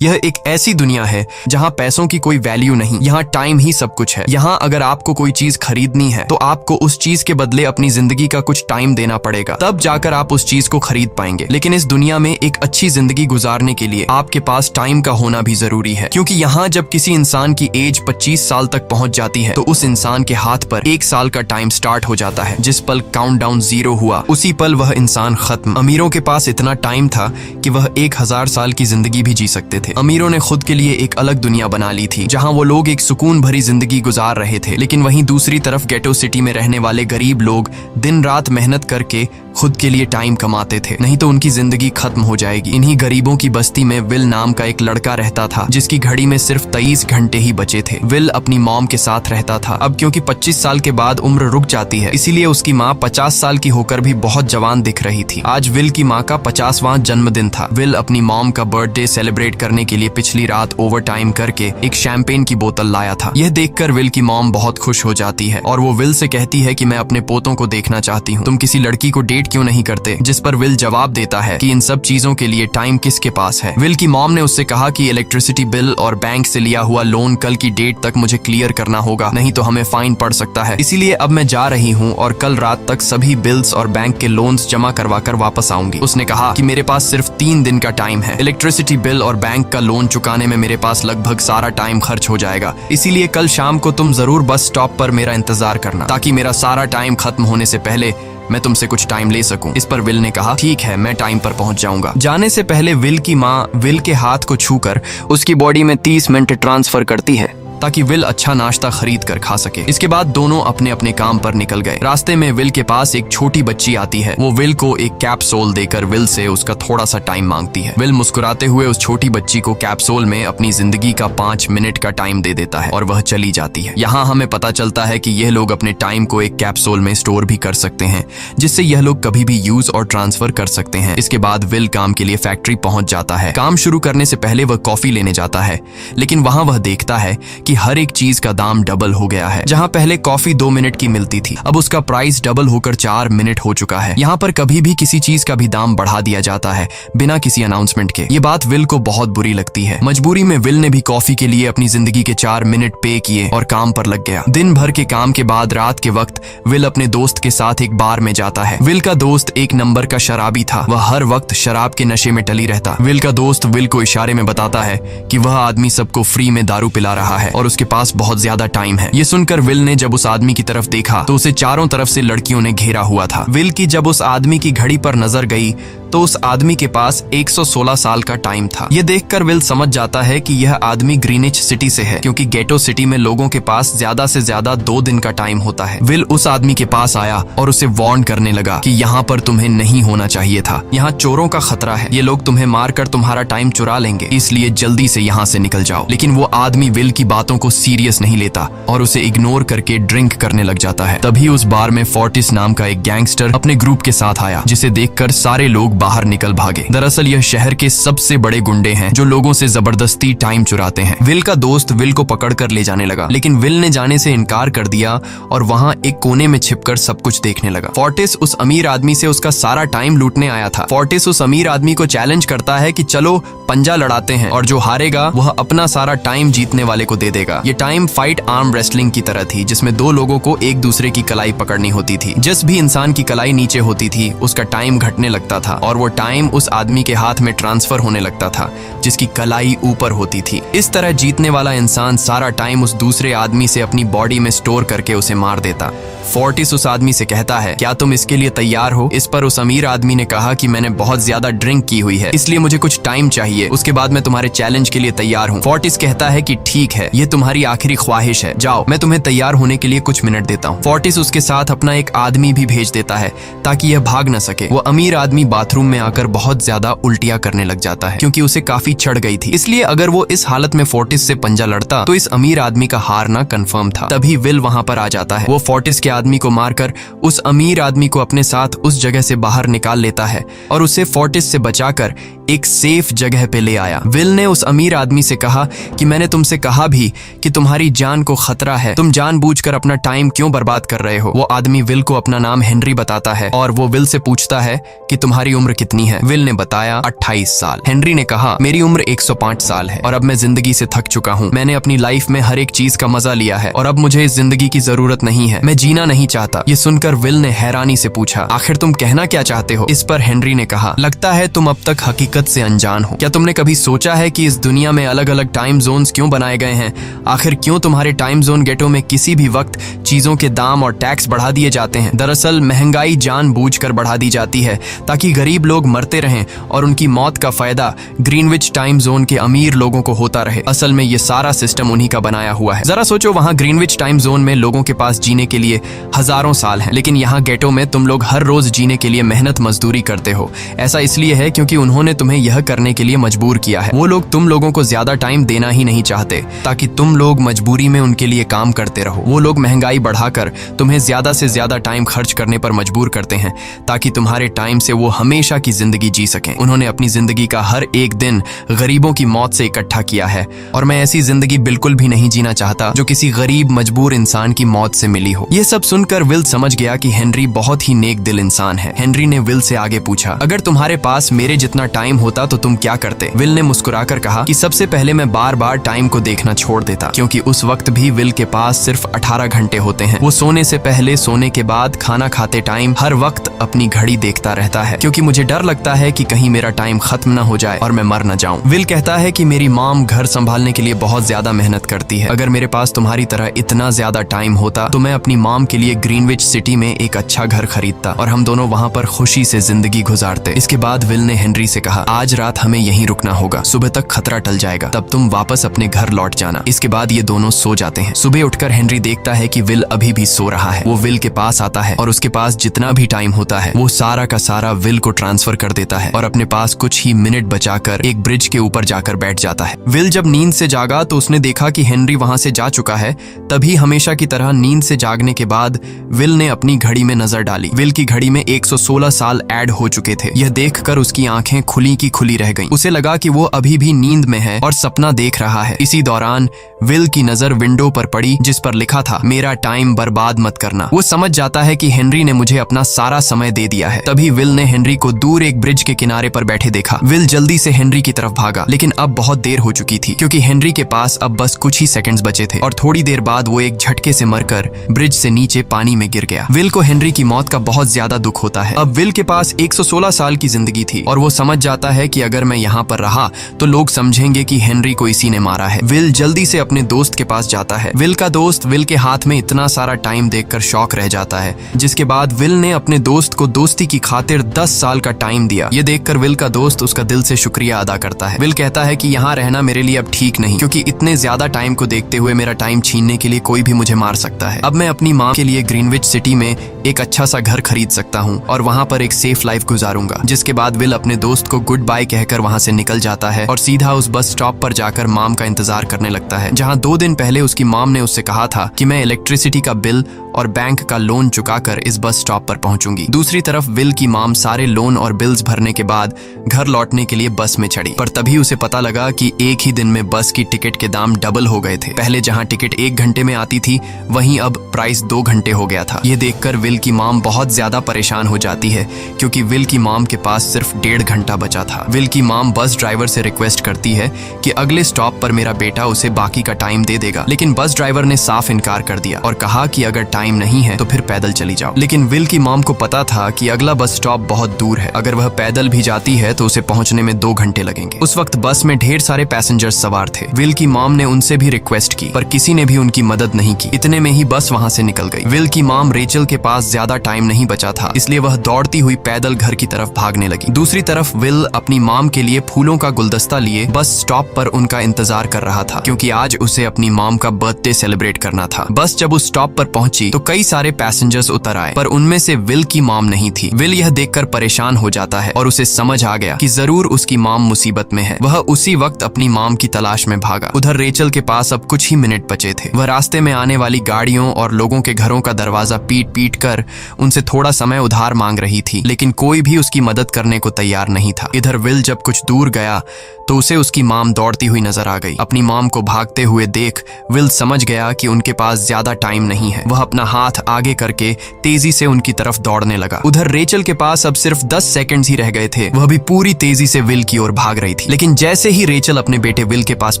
यह एक ऐसी दुनिया है जहाँ पैसों की कोई वैल्यू नहीं, यहाँ टाइम ही सब कुछ है। यहाँ अगर आपको कोई चीज खरीदनी है तो आपको उस चीज के बदले अपनी जिंदगी का कुछ टाइम देना पड़ेगा, तब जाकर आप उस चीज को खरीद पाएंगे। लेकिन इस दुनिया में एक अच्छी जिंदगी गुजारने के लिए आपके पास टाइम का होना भी जरूरी है, क्योंकि यहाँ जब किसी इंसान की एज 25 साल तक पहुंच जाती है तो उस इंसान के हाथ पर 1 साल का टाइम स्टार्ट हो जाता है। जिस पल काउंटडाउन 0 हुआ उसी पल वह इंसान खत्म। अमीरों के पास इतना टाइम था कि वह 1000 साल की जिंदगी भी जी सकते थे। अमीरों ने खुद के लिए एक अलग दुनिया बना ली थी जहां वो लोग एक सुकून भरी जिंदगी गुजार रहे थे, लेकिन वहीं दूसरी तरफ गेटो सिटी में रहने वाले गरीब लोग दिन रात मेहनत करके खुद के लिए टाइम कमाते थे, नहीं तो उनकी जिंदगी खत्म हो जाएगी। इन्हीं गरीबों की बस्ती में विल नाम का एक लड़का रहता था जिसकी घड़ी में सिर्फ 23 घंटे ही बचे थे। विल अपनी मॉम के साथ रहता था। अब क्योंकि 25 साल के बाद उम्र रुक जाती है, इसीलिए उसकी माँ 50 साल की होकर भी बहुत जवान दिख रही थी। आज विल की माँ का 50वां जन्मदिन था। विल अपनी मॉम का बर्थडे सेलिब्रेट करने के लिए पिछली रात ओवर टाइम करके एक शैंपेन की बोतल लाया था। यह देखकर विल की मॉम बहुत खुश हो जाती है और वो विल से कहती है कि मैं अपने पोतों को देखना चाहती हूँ, तुम किसी लड़की को डेट क्यों नहीं करते? जिस पर विल जवाब देता है कि इन सब चीजों के लिए टाइम किसके पास है। विल की मॉम ने उससे कहा कि इलेक्ट्रिसिटी बिल और बैंक से लिया हुआ लोन कल की डेट तक मुझे क्लियर करना होगा, नहीं तो हमें फाइन पड़ सकता है। इसीलिए अब मैं जा रही हूँ और कल रात तक सभी बिल्स और बैंक के लोन्स जमा करवा कर वापस आऊंगी। उसने कहा कि मेरे पास सिर्फ 3 दिन का टाइम है। इलेक्ट्रिसिटी बिल और बैंक का लोन चुकाने में मेरे पास लगभग सारा टाइम खर्च हो जाएगा, इसीलिए कल शाम को तुम जरूर बस स्टॉप पर मेरा इंतजार करना, ताकि मेरा सारा टाइम खत्म होने से पहले मैं तुमसे कुछ टाइम ले सकूं। इस पर विल ने कहा ठीक है, मैं टाइम पर पहुंच जाऊंगा। जाने से पहले विल की माँ विल के हाथ को छूकर उसकी बॉडी में 30 मिनट ट्रांसफर करती है ताकि विल अच्छा नाश्ता खरीद कर खा सके। इसके बाद दोनों अपने अपने काम पर निकल गए। रास्ते में विल के पास एक छोटी बच्ची आती है। वो विल को एक कैप्सूल देकर विल से उसका थोड़ा सा टाइम मांगती है। विल मुस्कुराते हुए उस छोटी बच्ची को कैप्सूल में अपनी जिंदगी का 5 मिनट का टाइम दे देता है और वह चली जाती है। यहाँ हमें पता चलता है कि यह लोग अपने टाइम को एक कैप्सूल में स्टोर भी कर सकते हैं, जिससे यह लोग कभी भी यूज और ट्रांसफर कर सकते हैं। इसके बाद विल काम के लिए फैक्ट्री पहुंच जाता है। काम शुरू करने से पहले वह कॉफी लेने जाता है, लेकिन वहां वह देखता है कि हर एक चीज का दाम डबल हो गया है। जहां पहले कॉफी 2 मिनट की मिलती थी, अब उसका प्राइस डबल होकर 4 मिनट हो चुका है। यहाँ पर कभी भी किसी चीज का भी दाम बढ़ा दिया जाता है बिना किसी अनाउंसमेंट के। ये बात विल को बहुत बुरी लगती है। मजबूरी में विल ने भी कॉफी के लिए अपनी जिंदगी के 4 मिनट पे किए और काम पर लग गया। दिन भर के काम के बाद रात के वक्त विल अपने दोस्त के साथ एक बार में जाता है। विल का दोस्त एक नंबर का शराबी था। वह हर वक्त शराब के नशे में टली रहता। विल का दोस्त विल को इशारे में बताता है कि वह आदमी सबको फ्री में दारू पिला रहा है और उसके पास बहुत ज्यादा टाइम है। ये सुनकर विल ने जब उस आदमी की तरफ देखा तो उसे चारों तरफ से लड़कियों ने घेरा हुआ था। विल की जब उस आदमी की घड़ी पर नजर गई तो उस आदमी के पास 116 साल का टाइम था। ये देखकर विल समझ जाता है कि यह आदमी ग्रीनिच सिटी से है, क्योंकि गेटो सिटी में लोगों के पास ज्यादा से ज्यादा 2 दिन का टाइम होता है। विल उस आदमी के पास आया और उसे वार्न करने लगा कि यहाँ पर तुम्हें नहीं होना चाहिए था। यहाँ चोरों का खतरा है, ये लोग तुम्हें मारकर तुम्हारा टाइम चुरा लेंगे, इसलिए जल्दी से यहाँ से निकल जाओ। लेकिन वो आदमी विल की बातों को सीरियस नहीं लेता और उसे इग्नोर करके ड्रिंक करने लग जाता है। तभी उस बार में फोर्टिस नाम का एक गैंगस्टर अपने ग्रुप के साथ आया, जिसे देखकर सारे लोग बाहर निकल भागे। दरअसल यह शहर के सबसे बड़े गुंडे हैं जो लोगों से जबरदस्ती टाइम चुराते हैं। विल का दोस्त विल को पकड़कर ले जाने लगा, लेकिन विल ने जाने से इनकार कर दिया और वहां एक कोने में छिपकर सब कुछ देखने लगा। फोर्टिस उस अमीर आदमी से उसका सारा टाइम लूटने आया था। फोर्टिस उस अमीर आदमी को चैलेंज करता है कि चलो पंजा लड़ाते हैं और जो हारेगा वह अपना सारा टाइम जीतने वाले को दे देगा। ये टाइम फाइट आर्म रेसलिंग की तरह थी, जिसमें 2 लोगों को एक दूसरे की कलाई पकड़नी होती थी। जिस भी इंसान की कलाई नीचे होती थी उसका टाइम घटने लगता था और वो टाइम उस आदमी के हाथ में ट्रांसफर होने लगता था जिसकी कलाई ऊपर होती थी। इस तरह जीतने वाला इंसान सारा टाइम उस दूसरे आदमी से अपनी बॉडी में स्टोर करके उसे मार देता। फोर्टिस उस आदमी से कहता है, क्या तुम इसके लिए तैयार हो? इस पर उस अमीर आदमी ने कहा कि मैंने बहुत ज्यादा ड्रिंक की हुई है, इसलिए मुझे कुछ टाइम चाहिए, उसके बाद मैं तुम्हारे चैलेंज के लिए तैयार हूँ। फोर्टिस कहता है कि ठीक है, ये तुम्हारी आखिरी ख्वाहिश है, जाओ, मैं तुम्हें तैयार होने के लिए कुछ मिनट देता हूँ। फोर्टिस उसके साथ अपना एक आदमी भी भेज देता है ताकि यह भाग न सके। वो अमीर आदमी बाथरूम में आकर बहुत ज्यादा उल्टियां करने लग जाता है, क्योंकि उसे काफी चढ़ गई थी। इसलिए अगर वो इस हालत में फोर्टिस से पंजा लड़ता तो इस अमीर आदमी का हारना कंफर्म था। तभी विल वहां पर आ जाता है। वो फोर्टिस के आदमी को मारकर उस अमीर आदमी को अपने साथ उस जगह से बाहर निकाल लेता है और उसे फोर्टिस से बचाकर एक सेफ जगह पे ले आया। विल ने उस अमीर आदमी से कहा कि मैंने तुमसे कहा भी कि तुम्हारी जान को खतरा है, तुम जानबूझकर अपना टाइम क्यों बर्बाद कर रहे हो। वो आदमी विल को अपना नाम हेनरी बताता है और वो विल से पूछता है कि तुम्हारी उम्र कितनी है। विल ने बताया 28 साल। हेनरी ने कहा मेरी उम्र 105 साल है और अब मैं जिंदगी से थक चुका हूँ। मैंने अपनी लाइफ में हर एक चीज का मजा लिया है और अब मुझे इस जिंदगी की जरूरत नहीं है, मैं जीना नहीं चाहता। ये सुनकर विल ने हैरानी से पूछा आखिर तुम कहना क्या चाहते हो। इस पर हेनरी ने कहा लगता है तुम अब तक हकीकत से अनजान हो। क्या तुमने कभी सोचा है कि इस दुनिया में अलग अलग टाइम जोन्स क्यों बनाए गए हैं? आखिर क्यों तुम्हारे टाइम जोन गेटो में किसी भी वक्त चीजों के दाम और टैक्स बढ़ा दिए जाते हैं? दरअसल महंगाई जानबूझकर बढ़ा दी जाती है ताकि गरीब लोग मरते रहें और उनकी मौत का फायदा ग्रीनविच टाइम जोन के अमीर लोगों को होता रहे। असल में ये सारा सिस्टम उन्हीं का बनाया हुआ है। जरा सोचो, वहाँ ग्रीनविच टाइम जोन में लोगों के पास जीने के लिए हजारों साल हैं, लेकिन यहाँ गेटो में तुम लोग हर रोज जीने के लिए मेहनत मजदूरी करते हो। ऐसा इसलिए है क्योंकि उन्होंने तुम्हें यह करने के लिए मजबूर किया है। वो लोग तुम लोगों को ज्यादा टाइम देना ही नहीं चाहते ताकि तुम लोग मजबूरी में उनके लिए काम करते रहो। वो लोग महंगाई बढ़ाकर तुम्हें ज्यादा से ज्यादा टाइम खर्च करने पर मजबूर करते हैं ताकि तुम्हारे टाइम से वो हमेशा की जिंदगी जी सकें। उन्होंने अपनी जिंदगी का हर एक दिन गरीबों की मौत से इकट्ठा किया है और मैं ऐसी जिंदगी बिल्कुल भी नहीं जीना चाहता जो किसी गरीब मजबूर इंसान की मौत से मिली हो। ये सब सुनकर विल समझ गया कि हेनरी बहुत ही नेक दिल इंसान है। हेनरी ने विल से आगे पूछा अगर तुम्हारे पास मेरे जितना टाइम होता तो तुम क्या करते? विल ने मुस्कुराकर कहा कि सबसे पहले मैं बार बार टाइम को देखना छोड़ देता, क्योंकि उस वक्त भी विल के पास सिर्फ 18 घंटे होते हैं। वो सोने से पहले, सोने के बाद, खाना खाते टाइम हर वक्त अपनी घड़ी देखता रहता है क्योंकि मुझे डर लगता है कि कहीं मेरा टाइम खत्म ना हो जाए और मैं मर न जाऊं। विल कहता है कि मेरी मॉम घर संभालने के लिए बहुत ज्यादा मेहनत करती है। अगर मेरे पास तुम्हारी तरह इतना ज्यादा टाइम होता तो मैं अपनी मॉम के लिए ग्रीनविच सिटी में एक अच्छा घर खरीदता और हम दोनों वहाँ पर खुशी से जिंदगी गुजारते। इसके बाद विल ने हेनरी से कहा आज रात हमें यहीं रुकना होगा, सुबह तक खतरा टल जाएगा, तब तुम वापस अपने घर लौट जाना। इसके बाद ये दोनों सो जाते हैं। सुबह उठकर हेनरी देखता है कि विल अभी भी सो रहा है। वो विल के पास आता है और उसके पास जितना भी टाइम होता है वो सारा का सारा विल को ट्रांसफर कर देता है और अपने पास कुछ ही मिनट बचाकर एक ब्रिज के ऊपर जाकर बैठ जाता है। विल जब नींद से जागा तो उसने देखा कि हेनरी वहां से जा चुका है। तभी हमेशा की तरह नींद से जागने के बाद विल ने अपनी घड़ी में नजर डाली। विल की घड़ी में 116 साल ऐड हो चुके थे। यह देखकर उसकी आंखें खुली की खुली रह गईं। उसे लगा कि वो अभी भी नींद में है और सपना देख रहा है। इसी दौरान विल की नजर विंडो पर पड़ी जिस पर लिखा था मेरा टाइम बर्बाद मत करना। वो समझ जाता है कि हेनरी ने मुझे अपना सारा समय दे दिया है। तभी विल ने हेनरी को दूर एक ब्रिज के किनारे पर बैठे देखा। विल जल्दी से हेनरी की तरफ भागा, लेकिन अब बहुत देर हो चुकी थी क्योंकि हेनरी के पास अब बस कुछ ही सेकंड्स बचे थे और थोड़ी देर बाद वो एक झटके से मरकर ब्रिज से नीचे पानी में गिर गया। विल को हेनरी की मौत का बहुत ज्यादा दुख होता है। अब विल के पास 116 साल की जिंदगी थी और वो समझ जाता है कि अगर मैं यहाँ पर रहा तो लोग समझेंगे कि हेनरी को इसी ने मारा है। विल जल्दी से अपने दोस्त के पास जाता है। विल का दोस्त विल के हाथ में इतना सारा टाइम देखकर शॉक रह जाता है, जिसके बाद विल ने अपने दोस्त को दोस्ती की खातिर 10 साल का टाइम दिया। ये देखकर विल का दोस्त उसका दिल से शुक्रिया अदा करता है। विल कहता है कि यहाँ रहना मेरे लिए अब ठीक नहीं, क्योंकि इतने ज्यादा टाइम को देखते हुए मेरा टाइम छीनने के लिए कोई भी मुझे मार सकता है। अब मैं अपनी माँ के लिए ग्रीनविच सिटी में एक अच्छा सा घर खरीद सकता हूँ और वहाँ पर एक सेफ लाइफ गुजारूंगा। जिसके बाद विल अपने दोस्त को गुड बाय कहकर वहाँ से निकल जाता है और सीधा उस बस स्टॉप पर जाकर मॉम का इंतजार करने लगता है, जहाँ 2 दिन पहले उसकी मॉम ने उससे कहा था कि मैं इलेक्ट्रिसिटी का बिल और बैंक का लोन चुकाकर इस बस स्टॉप पर पहुंचूंगी। दूसरी तरफ विल की मॉम सारे लोन और बिल्स भरने के बाद घर लौटने के लिए बस में चढ़ी, पर तभी उसे पता लगा कि एक ही दिन में बस की टिकट के दाम डबल हो गए थे। पहले जहां टिकट 1 घंटे में आती थी वहीं अब प्राइस 2 घंटे हो गया था। ये देखकर विल की मॉम बहुत ज्यादा परेशान हो जाती है क्योंकि विल की मॉम के पास सिर्फ 1.5 घंटा बचा था। विल की मॉम बस ड्राइवर से रिक्वेस्ट करती है कि अगले स्टॉप पर मेरा बेटा उसे बाकी का टाइम दे देगा, लेकिन बस ड्राइवर ने साफ इनकार कर दिया और कहा कि अगर टाइम नहीं है तो फिर पैदल चली जाओ। लेकिन विल की मॉम को पता था कि अगला बस स्टॉप बहुत दूर है, अगर वह पैदल भी जाती है तो उसे पहुंचने में 2 घंटे लगेंगे। उस वक्त बस में ढेर सारे पैसेंजर्स सवार थे। विल की मॉम ने उनसे भी रिक्वेस्ट की पर किसी ने भी उनकी मदद नहीं की। इतने में ही बस वहां से निकल गई। विल की मॉम रेचल के पास पास ज्यादा टाइम नहीं बचा था, इसलिए वह दौड़ती हुई पैदल घर की तरफ भागने लगी। दूसरी तरफ विल अपनी मॉम के लिए फूलों का गुलदस्ता लिए बस स्टॉप पर उनका इंतजार कर रहा था, क्योंकि आज उसे अपनी मॉम का बर्थडे सेलिब्रेट करना था। बस जब उस स्टॉप पर पहुंची तो कई सारे पैसेंजर्स उतर आए, पर उनमें से विल की मॉम नहीं थी। विल यह देखकर परेशान हो जाता है और उसे समझ आ गया कि जरूर उसकी मॉम मुसीबत में है। वह उसी वक्त अपनी मॉम की तलाश में भागा। उधर रेचल के पास अब कुछ ही मिनट बचे थे। वह रास्ते में आने वाली गाड़ियों और लोगों के घरों का दरवाजा पीट पीट कर उनसे थोड़ा समय उधार मांग रही थी, लेकिन कोई भी उसकी मदद करने को तैयार नहीं था। इधर विल जब कुछ दूर गया तो उसे उसकी मॉम दौड़ती हुई नजर आ गई। अपनी मॉम को भागते हुए देख विल समझ गया कि उनके पास ज्यादा टाइम नहीं है। वह अपना हाथ आगे करके तेजी से उनकी तरफ दौड़ने लगा। उधर रेचल के पास अब सिर्फ 10 सेकंड्स ही रह गए थे। वह भी पूरी तेजी से विल की ओर भाग रही थी, लेकिन जैसे ही रेचल अपने बेटे विल के पास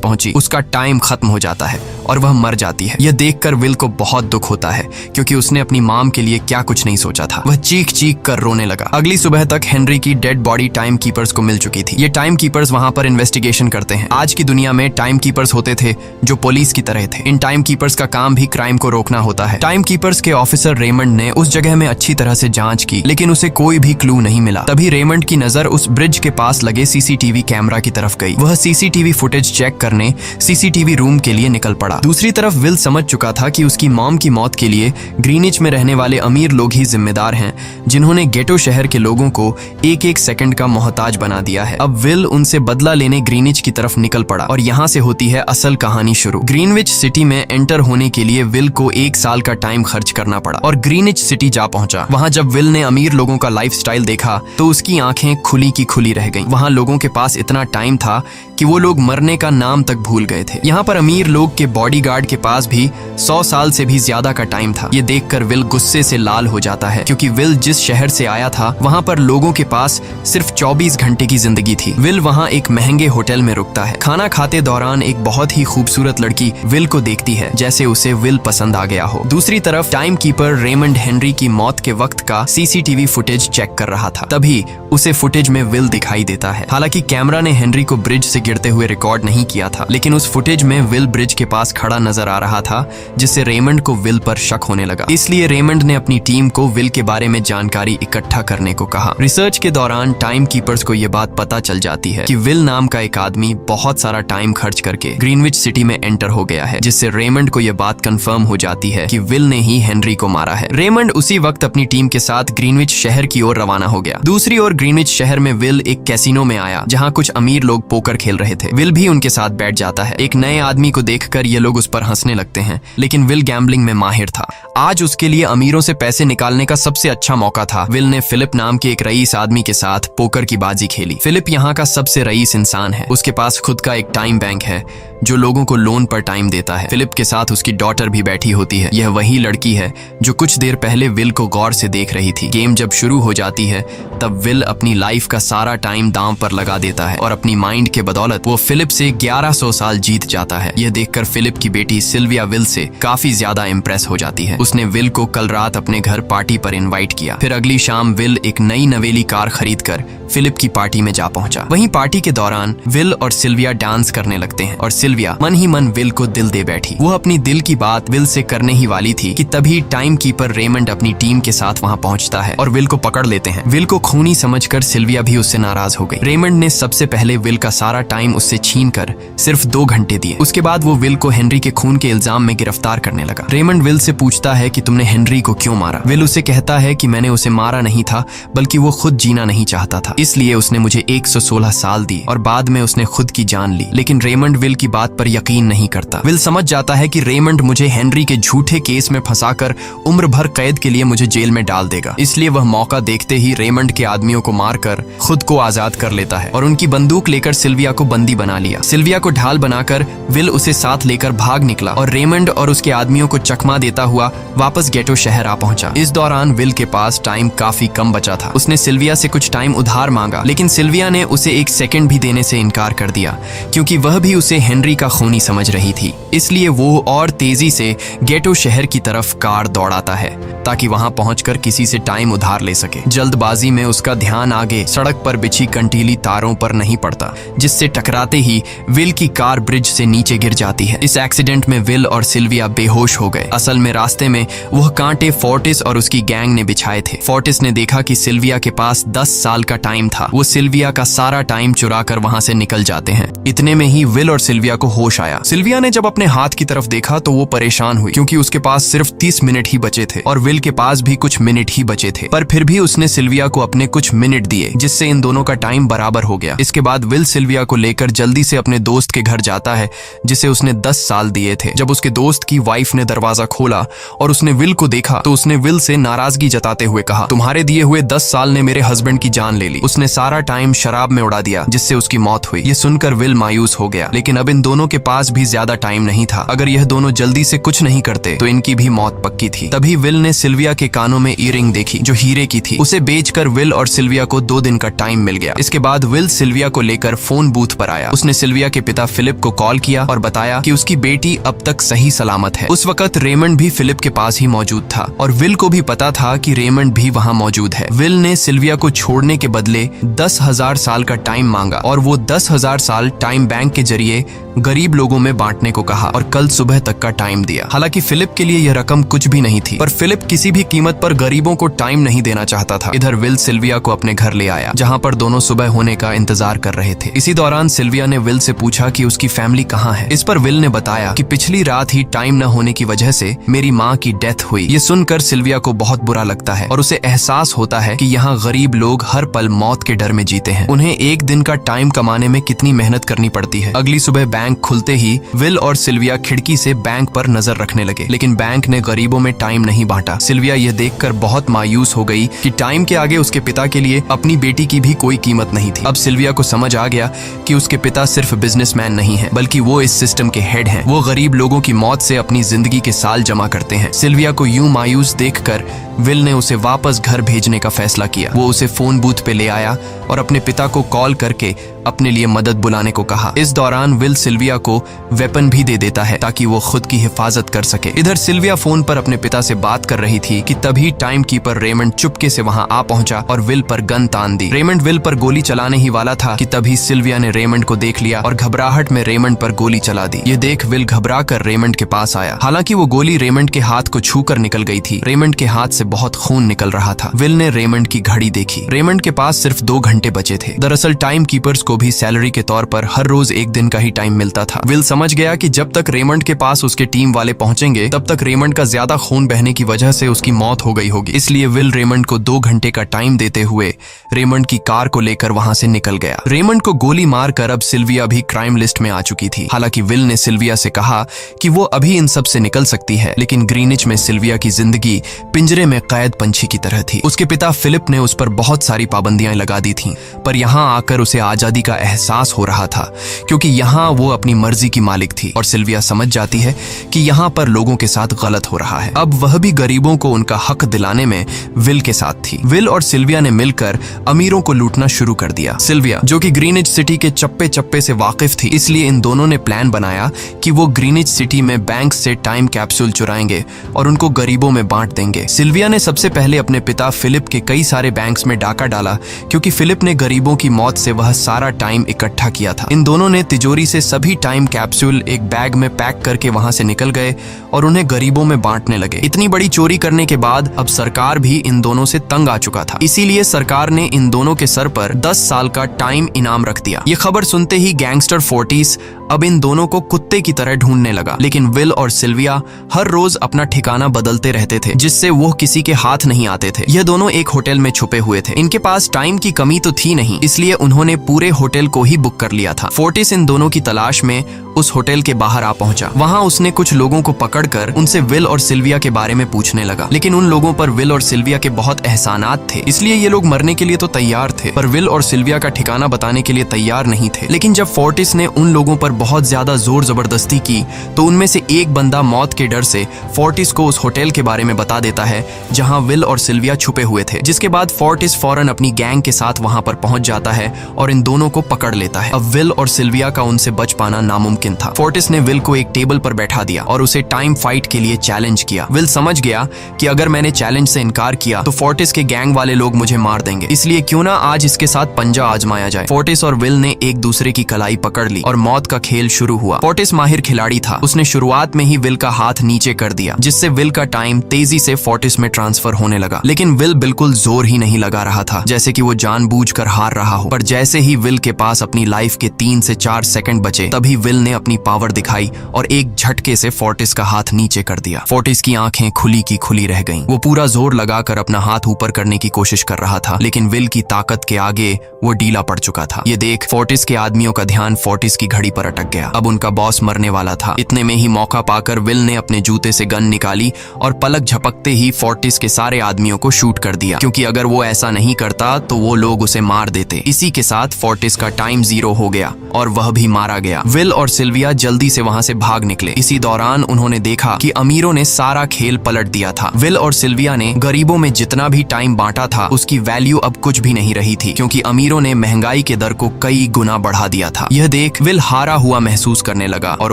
पहुंची, उसका टाइम खत्म हो जाता है और वह मर जाती है। यह देखकर विल को बहुत दुख होता है, क्योंकि उसने अपनी मॉम के लिए क्या कुछ नहीं सोचा था। वह चीख चीख कर रोने लगा। अगली सुबह तक हेनरी की डेड बॉडी टाइम कीपर्स को मिल चुकी थी। ये टाइम कीपर्स वहां पर इन्वेस्टिगेशन करते हैं। आज की दुनिया में टाइम कीपर्स होते थे जो पुलिस की तरह थे। इन टाइम कीपर्स का काम भी क्राइम को रोकना होता है। टाइम कीपर्स के ऑफिसर रेमंड ने उस जगह में अच्छी तरह से जांच की, लेकिन उसे कोई भी क्लू नहीं मिला। तभी रेमंड की नजर उस ब्रिज के पास लगे सीसीटीवी कैमरा की तरफ गई। वह सीसीटीवी फुटेज चेक करने सीसीटीवी रूम के लिए निकल पड़ा। दूसरी तरफ विल समझ चुका था कि उसकी मॉम की मौत के लिए ग्रीनिच में रहने वाले अमीर लोग ही जिम्मेदार हैं, जिन्होंने गेटो शहर के लोगों को एक एक सेकंड का मोहताज बना दिया है। अब विल उनसे बदला लेने ग्रीनिच की तरफ निकल पड़ा और यहाँ से होती है असल कहानी शुरू। ग्रीनविच सिटी में एंटर होने के लिए विल को 1 साल का टाइम खर्च करना पड़ा और ग्रीनिच सिटी जा पहुंचा। वहां जब विल ने अमीर लोगों का लाइफस्टाइल देखा तो उसकी आंखें खुली की खुली रह गईं। वहां लोगों के पास इतना टाइम था कि वो लोग मरने का नाम तक भूल गए थे। यहाँ पर अमीर लोग के बॉडीगार्ड के पास भी 100 साल से भी ज्यादा का टाइम था। ये देखकर विल गुस्से से लाल हो जाता है, क्योंकि विल जिस शहर से आया था वहाँ पर लोगों के पास सिर्फ 24 घंटे की जिंदगी थी। विल वहाँ एक महंगे होटल में रुकता है। खाना खाते दौरान एक बहुत ही खूबसूरत लड़की विल को देखती है, जैसे उसे विल पसंद आ गया हो। दूसरी तरफ टाइम कीपर रेमंड हेनरी की मौत के वक्त का सीसीटीवी फुटेज चेक कर रहा था। तभी उसे फुटेज में विल दिखाई देता है। हालांकि कैमरा ने हेनरी को ब्रिज से गिरते हुए रिकॉर्ड नहीं किया था, लेकिन उस फुटेज में विल ब्रिज के पास खड़ा नजर आ रहा था, जिससे रेमंड को विल पर शक होने लगा। इसलिए रेमंड ने अपनी टीम को विल के बारे में जानकारी इकट्ठा करने को कहा। रिसर्च के दौरान टाइम कीपर्स को यह बात पता चल जाती है कि विल नाम का एक आदमी बहुत सारा टाइम खर्च करके ग्रीनविच सिटी में एंटर हो गया है, जिससे रेमंड को यह बात कंफर्म हो जाती है कि विल ने ही हेनरी को मारा है। रेमंड उसी वक्त अपनी टीम के साथ ग्रीनविच शहर की ओर रवाना हो गया। दूसरी ओर ग्रीनविच शहर में विल एक कैसीनो में आया, जहाँ कुछ अमीर लोग पोकर खेल रहे थे। विल भी उनके साथ बैठ जाता है। एक नए आदमी को देखकर ये लोग उस पर हंसने लगते हैं, लेकिन विल गैम्बलिंग में माहिर था। आज उसके लिए अमीरों से पैसे निकालने का सबसे अच्छा मौका था। विल ने फिलिप नाम के एक रईस आदमी के साथ पोकर की बाजी खेली। फिलिप यहाँ का सबसे रईस इंसान है। उसके पास खुद का एक टाइम बैंक है जो लोगों को लोन पर टाइम देता है। फिलिप के साथ उसकी डॉटर भी बैठी होती है। यह वही लड़की है जो कुछ देर पहले विल को गौर से देख रही थी। गेम जब शुरू हो जाती है तब विल अपनी लाइफ का सारा टाइम दांव पर लगा देता है और अपनी माइंड के बदौलत वो फिलिप से 1100 साल जीत जाता है। यह देखकर फिलिप की बेटी सिल्विया विल से काफी ज्यादा इम्प्रेस हो जाती है। उसने विल को कल रात अपने घर पार्टी पर इनवाइट किया। फिर अगली शाम विल एक नई नवेली कार खरीदकर फिलिप की पार्टी में जा पहुंचा। वहीं पार्टी के दौरान विल और सिल्विया डांस करने लगते हैं और सिल्विया मन ही मन विल को दिल दे बैठी। वो अपनी दिल की बात विल से करने ही वाली थी कि तभी टाइम कीपर रेमंड अपनी टीम के साथ वहां पहुंचता है और विल को पकड़ लेते हैं। विल को खूनी समझकर सिल्विया भी उससे नाराज हो गई। रेमंड ने सबसे पहले विल का सारा टाइम उससे छीनकर सिर्फ 2 घंटे दिए। उसके बाद वो विल को हेनरी के खून के इल्जाम में गिरफ्तार करने लगा। रेमंड विल से पूछता है कि तुमने हेनरी को क्यों मारा। विल उसे कहता है कि मैंने उसे मारा नहीं था, बल्कि वो खुद जीना नहीं चाहता था, इसलिए उसने मुझे 116 साल दिए और बाद में उसने खुद की जान ली। लेकिन रेमंड विल की बात पर यकीन नहीं करता। विल समझ जाता है कि रेमंड मुझे हेनरी के झूठे केस में फंसाकर उम्र भर कैद के लिए मुझे जेल में डाल देगा। इसलिए वह मौका देखते ही रेमंड के आदमियों को मारकर खुद को आजाद कर लेता है और उनकी बंदूक लेकर सिल्विया को बंदी बना लिया। सिल्विया को ढाल बनाकर विल उसे साथ लेकर भाग निकला और रेमंड और उसके आदमियों को चकमा देता हुआ वापस गेटो शहर आ पहुंचा। इस दौरान विल के पास टाइम काफी कम बचा था। उसने सिल्विया से कुछ टाइम उधार मांगा, लेकिन सिल्विया ने उसे 1 सेकंड भी देने से इनकार कर दिया, क्योंकि वह भी उसे हेनरी का खूनी समझ रही थी। इसलिए वो और तेजी से गेटो शहर की तरफ कार दौड़ाता है ताकि वहां पहुंचकर किसी से टाइम उधार ले सके। जल्दबाजी में उसका ध्यान आगे सड़क पर बिछी कंटीली तारों पर नहीं पड़ता, जिससे टकराते ही विल की कार ब्रिज से नीचे गिर जाती है। इस एक्सीडेंट में विल और सिल्विया बेहोश हो गए। असल में रास्ते में वह कांटे फोर्टिस और उसकी गैंग ने बिछाए थे। फोर्टिस ने देखा कि सिल्विया के पास 10 साल का टाइम था। वो सिल्विया का सारा टाइम चुरा कर वहाँ से निकल जाते हैं। इतने में ही विल और सिल्विया को होश आया। सिल्विया ने जब अपने हाथ की तरफ देखा तो वो परेशान हुई, क्योंकि उसके पास सिर्फ 30 मिनट ही बचे थे और विल के पास भी कुछ मिनट ही बचे थे। पर फिर भी उसने सिल्विया को अपने कुछ मिनट दिए, जिससे इन दोनों का टाइम बराबर हो गया। इसके बाद विल सिल्विया को लेकर जल्दी से अपने दोस्त के घर जाता है, जिसे उसने 10 साल दिए थे। जब उसके दोस्त की वाइफ ने दरवाजा खोला और उसने विल को देखा तो उसने विल से नाराजगी जताते हुए कहा, तुम्हारे दिए हुए 10 साल ने मेरे हस्बैंड की जान ले ली। उसने सारा टाइम शराब में उड़ा दिया, जिससे उसकी मौत हुई। ये सुनकर विल मायूस हो गया, लेकिन अब इन दोनों के पास भी ज्यादा टाइम नहीं था। अगर यह दोनों जल्दी से कुछ नहीं करते तो इनकी भी मौत पक्की थी। तभी विल ने सिल्विया के कानों में ईयरिंग देखी, जो हीरे की थी। उसे बेचकर विल और सिल्विया को 2 दिन का टाइम मिल गया। इसके बाद विल सिल्विया को लेकर फोन बूथ पर आया। उसने सिल्विया के पिता फिलिप को कॉल किया और बताया कि उसकी बेटी अब तक सही सलामत है। उस वक्त रेमंड भी फिलिप के पास ही मौजूद था और विल को भी पता था कि रेमंड भी वहाँ मौजूद है। विल ने सिल्विया को छोड़ने के बदले 10,000 साल का टाइम मांगा और वो 10,000 साल टाइम बैंक के जरिए गरीब लोगों में बांटने को कहा और कल सुबह तक का टाइम दिया। हालांकि फिलिप के लिए यह रकम कुछ भी नहीं थी, पर फिलिप किसी भी कीमत पर गरीबों को टाइम नहीं देना चाहता था। इधर विल सिल्विया को अपने घर ले आया, जहाँ पर दोनों सुबह होने का इंतजार कर रहे थे। इसी दौरान सिल्विया ने विल से पूछा कि उसकी फैमिली कहाँ है। इस पर विल ने बताया कि पिछली रात ही टाइम न होने की वजह से मेरी माँ की डेथ हुई। ये सुनकर सिल्विया को बहुत बुरा लगता है और उसे एहसास होता है कि यहाँ गरीब लोग हर पल मौत के डर में जीते हैं। उन्हें एक दिन का टाइम कमाने में कितनी मेहनत करनी पड़ती है। अगली सुबह बैंक खुलते ही विल और सिल्विया खिड़की से बैंक पर नजर रखने लगे, लेकिन बैंक ने गरीबों में टाइम नहीं बांटा। सिल्विया यह देखकर बहुत मायूस हो गई कि टाइम के आगे उसके पिता के लिए अपनी बेटी की भी कोई कीमत नहीं थी। अब सिल्विया को समझ आ गया कि उसके पिता सिर्फ बिजनेसमैन नहीं है, बल्कि वो इस सिस्टम के हेड हैं। वो गरीब लोगों की मौत से अपनी जिंदगी के साल जमा करते हैं। सिल्विया को यूं मायूस देखकर विल ने उसे वापस घर भेजने का फैसला किया। वो उसे फोन बूथ पे ले आया और अपने पिता को कॉल करके अपने लिए मदद बुलाने को कहा। इस दौरान विल सिल्विया को वेपन भी दे देता है ताकि वो खुद की हिफाजत कर सके। इधर सिल्विया फोन पर अपने पिता से बात कर रही थी कि तभी टाइम कीपर रेमंड चुपके से वहां आ पहुंचा और विल पर गन तान दी। रेमंड विल पर गोली चलाने ही वाला था कि तभी सिल्विया ने रेमंड को देख लिया और घबराहट में रेमंड पर गोली चला दी। ये देख विल घबरा कर रेमंड के पास आया। हालांकि वो गोली रेमंड के हाथ को छू कर निकल गई थी। रेमंड के हाथ से बहुत खून निकल रहा था। विल ने रेमंड की घड़ी देखी। रेमंड के पास सिर्फ 2 घंटे बचे थे। दरअसल टाइम कीपर्स को भी सैलरी के तौर पर हर रोज 1 दिन का ही टाइम मिलता था। विल समझ गया कि जब तक रेमंड के पास उसके टीम वाले पहुंचेंगे तब तक रेमंड का ज्यादा खून बहने की वजह से उसकी मौत हो गई होगी। इसलिए विल रेमंड को 2 घंटे का टाइम देते हुए रेमंड की कार को लेकर वहां से निकल गया। रेमंड को गोली मारकर अब सिल्विया भी क्राइम लिस्ट में आ चुकी थी। हालांकि विल ने सिल्विया से कहा कि वो अभी इन सब से निकल सकती है, लेकिन ग्रीनिच में सिल्विया की जिंदगी पिंजरे में कैद पंछी की तरह थी। उसके पिता फिलिप ने उस पर बहुत सारी पाबंदियां लगा दी थीं, पर यहाँ आकर उसे आजादी का एहसास हो रहा था, क्योंकि यहाँ वो अपनी मर्जी की मालिक थी और सिल्विया समझ जाती है कि यहाँ पर लोगों के साथ गलत हो रहा है। अब वह भी गरीबों को उनका हक दिलाने में विल के साथ थी। विल और सिल्विया ने मिलकर अमीरों को लूटना शुरू कर दिया। सिल्विया, जो कि ग्रीनिच सिटी के चप्पे चप्पे से वाकिफ थी, इसलिए इन दोनों ने प्लान बनाया कि वो ग्रीनिच सिटी में बैंक से टाइम कैप्सूल चुराएंगे और उनको गरीबों में बांट देंगे। सिल्विया ने सबसे पहले अपने पिता फिलिप के कई सारे बैंक्स में डाका डाला, क्योंकि फिलिप ने गरीबों की मौत से वह सारा टाइम इकट्ठा किया था। इन दोनों ने तिजोरी से सभी टाइम कैप्सूल एक बैग में पैक करके वहां से निकल गए और उन्हें गरीबों में बांटने लगे। इतनी बड़ी चोरी करने के बाद अब सरकार भी इन दोनों से तंग आ चुका था। इसीलिए सरकार ने इन दोनों के सर पर 10 साल का टाइम इनाम रख दिया। ये खबर सुनते ही गैंगस्टर फोर्टिस अब इन दोनों को कुत्ते की तरह ढूंढने लगा। लेकिन विल और सिल्विया हर रोज अपना ठिकाना बदलते रहते थे, जिससे वो किसी के हाथ नहीं आते थे। यह दोनों एक होटल में छुपे हुए थे। इनके पास टाइम की कमी तो थी नहीं, इसलिए उन्होंने पूरे होटल को ही बुक कर लिया था। फोर्टिस इन दोनों की तलाश में उस होटल के बाहर आ पहुंचा। वहां उसने कुछ लोगों को पकड़कर उनसे विल और सिल्विया के बारे में पूछने लगा, लेकिन उन लोगों पर विल और सिल्विया के बहुत एहसानात थे, इसलिए ये लोग मरने के लिए तो तैयार थे, पर विल और सिल्विया का ठिकाना बताने के लिए तैयार नहीं थे। लेकिन जब फोर्टिस ने उन लोगों पर बहुत ज्यादा जोर जबरदस्ती की तो उनमें से एक बंदा मौत के डर से फोर्टिस को उस होटल के बारे में बता देता है जहां विल और सिल्विया छुपे हुए थे। जिसके बाद फोर्टिस फौरन अपनी गैंग के साथ वहां पर पहुंच जाता है और इन दोनों को पकड़ लेता है। अब विल और सिल्विया का उनसे बच पाना नामुमकिन नामुमकिन था। फोर्टिस ने विल को एक टेबल पर बैठा दिया और उसे टाइम फाइट के लिए चैलेंज किया। विल समझ गया कि अगर मैंने चैलेंज से इनकार किया तो फोर्टिस के गैंग वाले लोग मुझे मार देंगे, इसलिए क्यों ना आज इसके साथ पंजा आजमाया जाए। फोर्टिस और विल ने एक दूसरे की कलाई पकड़ ली और मौत का खेल शुरू हुआ। फोर्टिस माहिर खिलाड़ी था, उसने शुरुआत में ही विल का हाथ नीचे कर दिया, जिससे विल का टाइम तेजी से फोर्टिस में ट्रांसफर होने लगा। लेकिन विल बिल्कुल जोर ही नहीं लगा रहा था, जैसे कि वो जानबूझकर हार रहा हो। पर जैसे ही विल के पास अपनी लाइफ के 3 से 4 सेकंड बचे, तभी विल ने अपनी पावर दिखाई और एक झटके से फोर्टिस का हाथ नीचे कर दिया। फोर्टिस की आंखें खुली की खुली रह गईं। वो पूरा जोर लगाकर अपना हाथ ऊपर करने की कोशिश कर रहा था, लेकिन विल की ताकत के आगे वो ढीला पड़ चुका था। ये देख फोर्टिस के आदमियों का ध्यान फोर्टिस की घड़ी पर अटक गया। अब उनका बॉस मरने वाला था। इतने में ही मौका पाकर विल ने अपने जूते से गन निकाली और पलक झपकते ही फोर्टिस के सारे आदमियों को शूट कर दिया, क्योंकि अगर वो ऐसा नहीं करता तो वो लोग उसे मार देते। इसी के साथ फोर्टिस का टाइम 0 हो गया और वह भी मारा गया। विल और सिल्विया जल्दी से वहां से भाग निकले। इसी दौरान उन्होंने देखा कि अमीरों ने सारा खेल पलट दिया था। विल और सिल्विया ने गरीबों में जितना भी टाइम बांटा था उसकी वैल्यू अब कुछ भी नहीं रही थी, क्योंकि अमीरों ने महंगाई के दर को कई गुना बढ़ा दिया था। यह देख विल हारा हुआ महसूस करने लगा और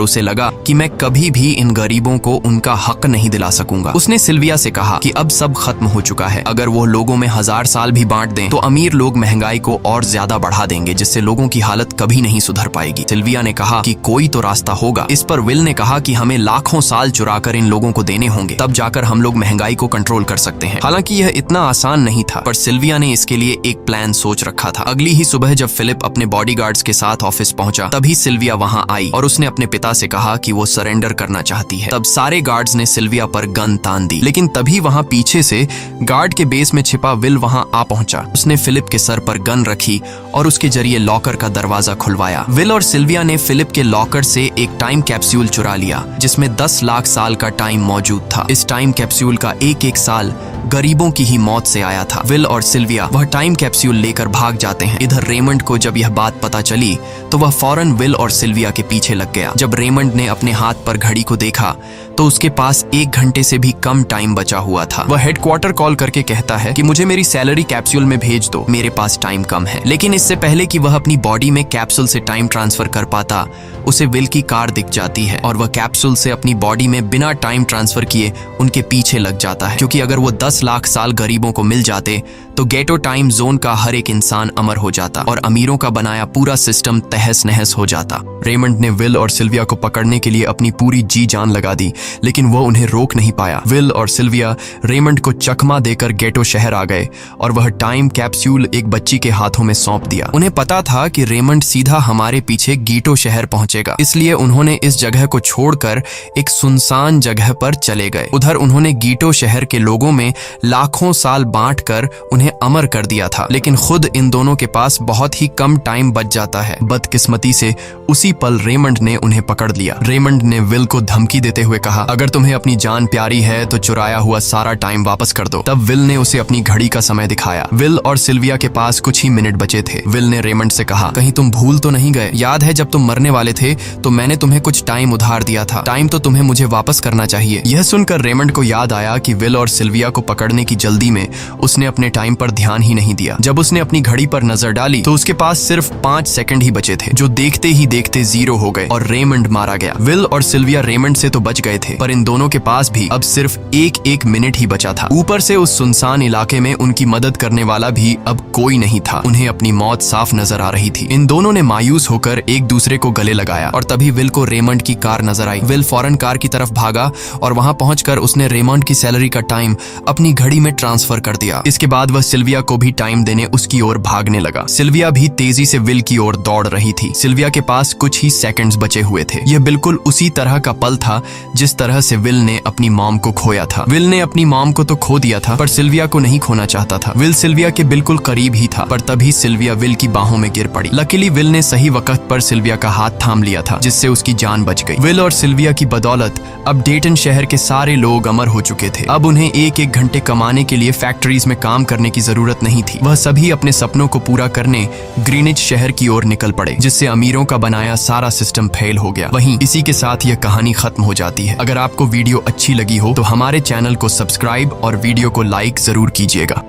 उसे लगा कि मैं कभी भी इन गरीबों को उनका हक नहीं दिला सकूंगा। उसने सिल्विया से कहा कि अब सब खत्म हो चुका है, अगर वो लोगों में 1000 साल भी बांट दें तो अमीर लोग महंगाई को और ज्यादा बढ़ा देंगे, जिससे लोगों की हालत कभी नहीं सुधर पाएगी। सिल्विया ने कहा कि कोई तो रास्ता होगा। इस पर विल ने कहा कि हमें लाखों साल चुराकर इन लोगों को देने होंगे, तब जाकर हम लोग महंगाई को कंट्रोल कर सकते हैं। हालांकि यह इतना आसान नहीं था, पर सिल्विया ने इसके लिए एक प्लान सोच रखा था। अगली ही सुबह जब फिलिप अपने बॉडीगार्ड्स के साथ ऑफिस पहुंचा, तभी सिल्विया वहां आई और उसने अपने पिता से कहा कि वो सरेंडर करना चाहती है। तब सारे गार्ड्स ने सिल्विया पर गन तान दी, लेकिन तभी वहां पीछे से गार्ड के बेस में छिपा विल वहां आ पहुंचा। उसने फिलिप के सर पर गन रखी और उसके जरिए लॉकर का दरवाजा खुलवाया। विल और सिल्विया ने फिलिप के लॉकर से एक टाइम कैप्सूल चुरा लिया, जिसमें 10 लाख साल का टाइम मौजूद था। इस टाइम कैप्सूल का एक साल गरीबों की ही मौत से आया था। विल और सिल्विया वह टाइम कैप्सूल लेकर भाग जाते हैं। इधर रेमंड को जब यह बात पता चली तो वह फौरन विल और सिल्विया के पीछे लग गया। जब रेमंड ने अपने हाथ पर घड़ी को देखा तो उसके पास 1 घंटे से भी कम टाइम बचा हुआ था। वह हेडक्वार्टर कॉल करके कहता है कि मुझे मेरी सैलरी कैप्सूल में भेज दो, मेरे पास टाइम कम है। लेकिन इससे पहले कि वह अपनी बॉडी में कैप्सूल से टाइम ट्रांसफर कर पाता, उसे विल की कार दिख जाती है और वह कैप्सूल से अपनी बॉडी में बिना टाइम ट्रांसफर किए उनके पीछे लग जाता है, क्योंकि अगर वो 10 लाख साल गरीबों को मिल जाते तो गेटो टाइम जोन का हर एक इंसान अमर हो जाता और अमीरों का बनाया पूरा सिस्टम तहस नहस हो जाता। रेमंड ने विल और सिल्विया को पकड़ने के लिए अपनी पूरी जी जान लगा दी, लेकिन वो उन्हें रोक नहीं पाया। विल और सिल्विया रेमंड को चकमा देकर गेटो शहर आ गए और वह टाइम कैप्सूल एक बच्ची के हाथों में सौंप दिया। उन्हें पता था कि रेमंड सीधा हमारे पीछे गीटो शहर पहुंचेगा, इसलिए उन्होंने इस जगह को छोड़कर एक सुनसान जगह पर चले गए। उधर उन्होंने गीटो शहर के लोगों में लाखों साल बांटकर उन्हें अमर कर दिया था, लेकिन खुद इन दोनों के पास बहुत ही कम टाइम बच जाता है। बदकिस्मती से उसी पल रेमंड ने उन्हें पकड़ लिया। रेमंड ने विल को धमकी देते हुए कहा, अगर तुम्हें अपनी जान प्यारी है तो चुराया हुआ सारा टाइम वापस कर दो। तब विल ने उसे अपनी घड़ी का समय दिखाया। विल और सिल्विया के पास कुछ ही मिनट बचे थे। विल ने रेमंड से कहा, कहीं तुम भूल तो नहीं गए? याद है जब तुम मरने वाले थे तो मैंने तुम्हें कुछ टाइम उधार दिया था, टाइम तो तुम्हें मुझे वापस करना चाहिए। यह सुनकर रेमंड को याद आया कि विल और सिल्विया को पकड़ने की जल्दी में उसने अपने टाइम पर ध्यान ही नहीं दिया। जब उसने अपनी घड़ी पर नजर डाली तो उसके पास सिर्फ 5 सेकंड ही बचे थे, जो देखते ही देखते 0 हो गए और रेमंड मारा गया। विल और सिल्विया रेमंड से तो बच गए थे, पर इन दोनों के पास भी अब सिर्फ एक मिनट ही बचा था। ऊपर से उस सुनसान इलाके में उनकी मदद करने वाला भी अब कोई नहीं था। उन्हें अपनी मौत साफ नजर आ रही थी। इन दोनों ने मायूस होकर एक दूसरे को गले लगाया और तभी विल को रेमंड की कार नजर आई। विल फौरन कार की तरफ भागा और वहां पहुंचकर उसने रेमंड की सैलरी का टाइम अपनी घड़ी में ट्रांसफर कर दिया। इसके बाद वह सिल्विया को भी टाइम देने उसकी ओर भागने लगा। सिल्विया भी तेजी से विल की ओर दौड़ रही थी। सिल्विया के पास कुछ ही सेकंड्स बचे हुए थे। यह बिल्कुल उसी तरह का पल था जिस तरह से विल ने अपनी मॉम को खोया था। विल ने अपनी मॉम को तो खो दिया था, पर सिल्विया को नहीं खोना चाहता था। विल सिल्विया के बिल्कुल करीब ही था, पर तभी सिल्विया विल की बाहों में गिर पड़ी। लकीली विल ने सही वक्त पर सिल्विया का हाथ थाम लिया था, जिससे उसकी जान बच गई। विल और सिल्विया की बदौलत अब डेटन शहर के सारे लोग अमर हो चुके थे। अब उन्हें 1-1 घंटे कमाने के लिए फैक्ट्रीज में काम करने की जरूरत नहीं थी। वह सभी अपने सपनों को पूरा करने ग्रीनिच शहर की ओर निकल पड़े, जिससे अमीरों का बनाया सारा सिस्टम फेल हो गया। वहीं इसी के साथ यह कहानी खत्म हो जाती है। अगर आपको वीडियो अच्छी लगी हो तो हमारे चैनल को सब्सक्राइब और वीडियो को लाइक जरूर कीजिएगा।